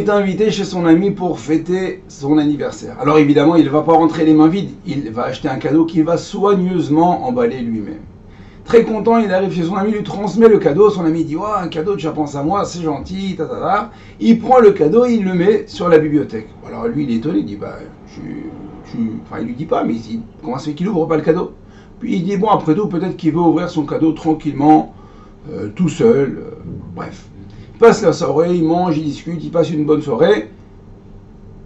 est invité chez son ami pour fêter son anniversaire. Alors évidemment, il ne va pas rentrer les mains vides, il va acheter un cadeau qu'il va soigneusement emballer lui-même. Très content, il arrive chez son ami, lui transmet le cadeau, son ami dit « Ouais, un cadeau, tu as pensé à moi, c'est gentil, tatata ». Il prend le cadeau, il le met sur la bibliothèque. Alors lui, il est étonné, il dit « Bah, enfin, il lui dit pas, mais il dit « Comment ça fait qu'il ouvre pas le cadeau ?» Puis il dit « Bon, après tout, peut-être qu'il veut ouvrir son cadeau tranquillement, tout seul, bref. » Il passe la soirée, il mange, il discute, il passe une bonne soirée,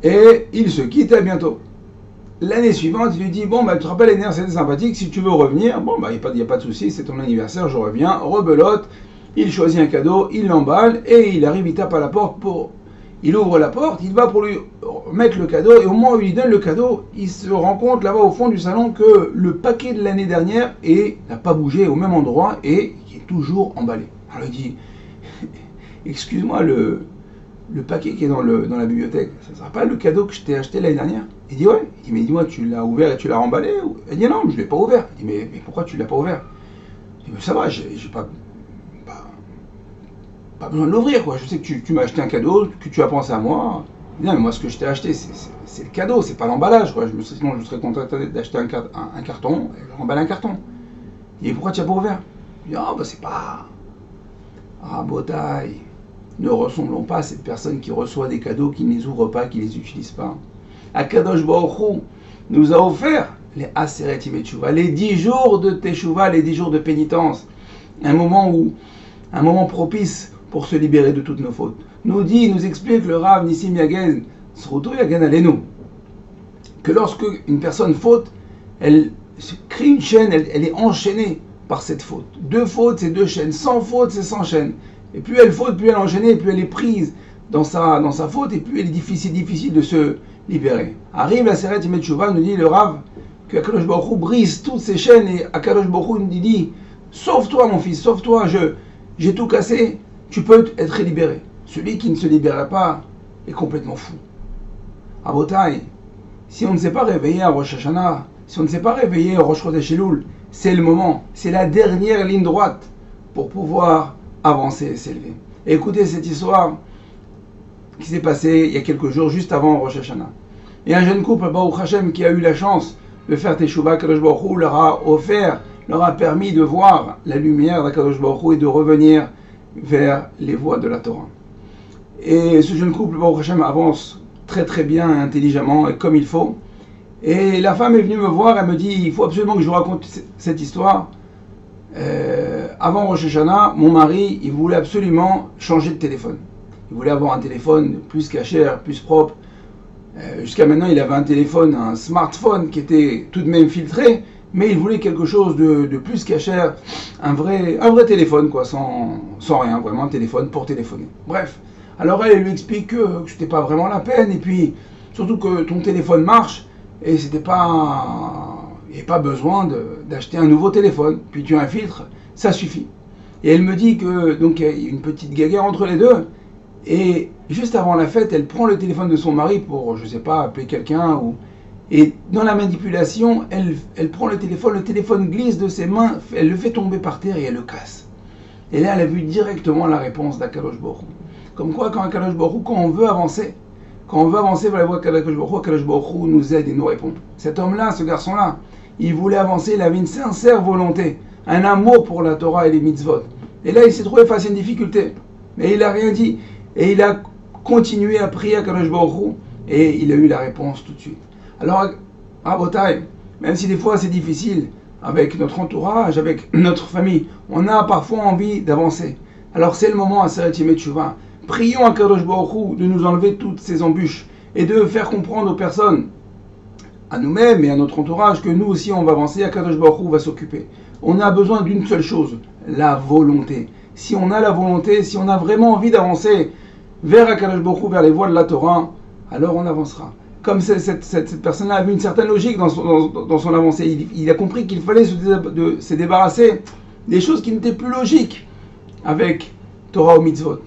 et il se quitte, à bientôt. L'année suivante, il lui dit « Bon, bah, tu te rappelles, l'année dernière, c'était sympathique, si tu veux revenir, bon, bah, il n'y a pas de souci, c'est ton anniversaire, je reviens. » Rebelote, il choisit un cadeau, il l'emballe, et il arrive, il tape à la porte il ouvre la porte, il va pour lui mettre le cadeau, et au moment où il lui donne le cadeau, il se rend compte là-bas au fond du salon que le paquet de l'année dernière n'a pas bougé au même endroit, et il est toujours emballé. Alors il dit « Excuse-moi, le paquet qui est dans la bibliothèque, ça ne sera pas le cadeau que je t'ai acheté l'année dernière ?» Il dit « Ouais. » Il dit « Mais dis-moi, tu l'as ouvert et tu l'as remballé ?» Il dit « Non, je ne l'ai pas ouvert. » Il dit « Mais pourquoi tu ne l'as pas ouvert ?» Il dit « Mais ça va, j'ai pas besoin de l'ouvrir, quoi. Je sais que tu m'as acheté un cadeau, que tu as pensé à moi. » Il dit « Non, mais moi, ce que je t'ai acheté, c'est le cadeau, c'est pas l'emballage, quoi. Sinon, je serais content d'acheter un carton, et je remballe un carton. » Il dit « Pourquoi tu n'as pas ouvert ?» Il dit « Ah, bah c'est pas... Ah, Botaï, ne ressemblons pas à cette personne qui reçoit des cadeaux, qui ne les ouvre pas, qui ne les utilise pas. Akadosh Baruch Hu nous a offert les Aseret Yemei Teshuva, les 10 jours de Teshuva, les 10 jours de pénitence. Un moment propice pour se libérer de toutes nos fautes. Nous explique le Rav Nissim Yagen, Sruto Yagen Alenu, que lorsque une personne faute, elle se crée une chaîne, elle est enchaînée par cette faute. 2 fautes, c'est 2 chaînes. 100 fautes, c'est 100 chaînes. Et plus elle faute, plus elle est enchaînée, plus elle est prise dans sa faute, et plus elle est difficile de se libérer. Arrive la Aseret Yemei Teshuva, nous dit le Rav, que Akadosh Baruch Hu brise toutes ces chaînes, et Akadosh Baruch Hu nous dit « Sauve-toi mon fils, sauve-toi, j'ai tout cassé, tu peux être libéré. » Celui qui ne se libérera pas est complètement fou. Abotai, si on ne s'est pas réveillé à Rosh Hashanah, si on ne s'est pas réveillé au Rosh Chodesh Elul, c'est le moment, c'est la dernière ligne droite pour pouvoir avancer et s'élever. Écoutez cette histoire qui s'est passée il y a quelques jours, juste avant Rosh Hashanah. Il y a un jeune couple, Baruch Hashem, qui a eu la chance de faire Teshuvah. Kadosh Baruch Hu leur a permis de voir la lumière d'Akadosh Baruch Hu et de revenir vers les voies de la Torah. Et ce jeune couple, Baruch Hashem, avance très très bien, intelligemment et comme il faut. Et la femme est venue me voir, elle me dit « Il faut absolument que je vous raconte cette histoire. Avant Rosh Hashanah, mon mari, il voulait absolument changer de téléphone. Il voulait avoir un téléphone plus cachère, plus propre. Jusqu'à maintenant, il avait un smartphone qui était tout de même filtré, mais il voulait quelque chose de plus cachère, un vrai téléphone, quoi, sans rien, vraiment un téléphone pour téléphoner. Bref, alors elle lui explique que c'était pas vraiment la peine, et puis surtout que ton téléphone marche, et il n'y a pas besoin d'acheter un nouveau téléphone, puis tu as un filtre, ça suffit. Et elle me dit que donc il y a une petite guéguerre entre les deux, et juste avant la fête, elle prend le téléphone de son mari pour, je sais pas, appeler quelqu'un, et dans la manipulation, elle prend le téléphone glisse de ses mains, elle le fait tomber par terre et elle le casse. Et là, elle a vu directement la réponse d'Akadosh Baruch Hu. Comme quoi, quand Akadosh Baruch Hu, quand on veut avancer vers la voie d'Akadosh Baruch Hu nous aide et nous répond. Cet homme-là, ce garçon-là, il voulait avancer, il avait une sincère volonté, un amour pour la Torah et les mitzvot. Et là, il s'est trouvé face à une difficulté. Mais il n'a rien dit. Et il a continué à prier à Kadosh Baruch Hu, et il a eu la réponse tout de suite. Alors, à Botaï, même si des fois c'est difficile, avec notre entourage, avec notre famille, on a parfois envie d'avancer. Alors c'est le moment à Aseret Yemei Teshuva. Prions à Kadosh Baruch Hu de nous enlever toutes ces embûches, et de faire comprendre aux personnes, à nous-mêmes et à notre entourage, que nous aussi on va avancer, à Kadosh Baruch Hu va s'occuper. On a besoin d'une seule chose, la volonté. Si on a la volonté, si on a vraiment envie d'avancer vers Akadosh Baruch Hu, vers les voies de la Torah, alors on avancera. Comme cette personne-là a vu une certaine logique dans son avancée, il a compris qu'il fallait se débarrasser des choses qui n'étaient plus logiques avec Torah ou Mitzvot.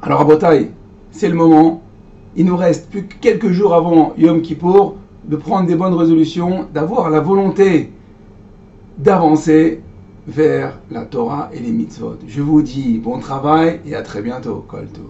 Alors à Botaï, c'est le moment, il nous reste plus que quelques jours avant Yom Kippour, de prendre des bonnes résolutions, d'avoir la volonté d'avancer vers la Torah et les mitzvot. Je vous dis bon travail et à très bientôt. Kol Tov.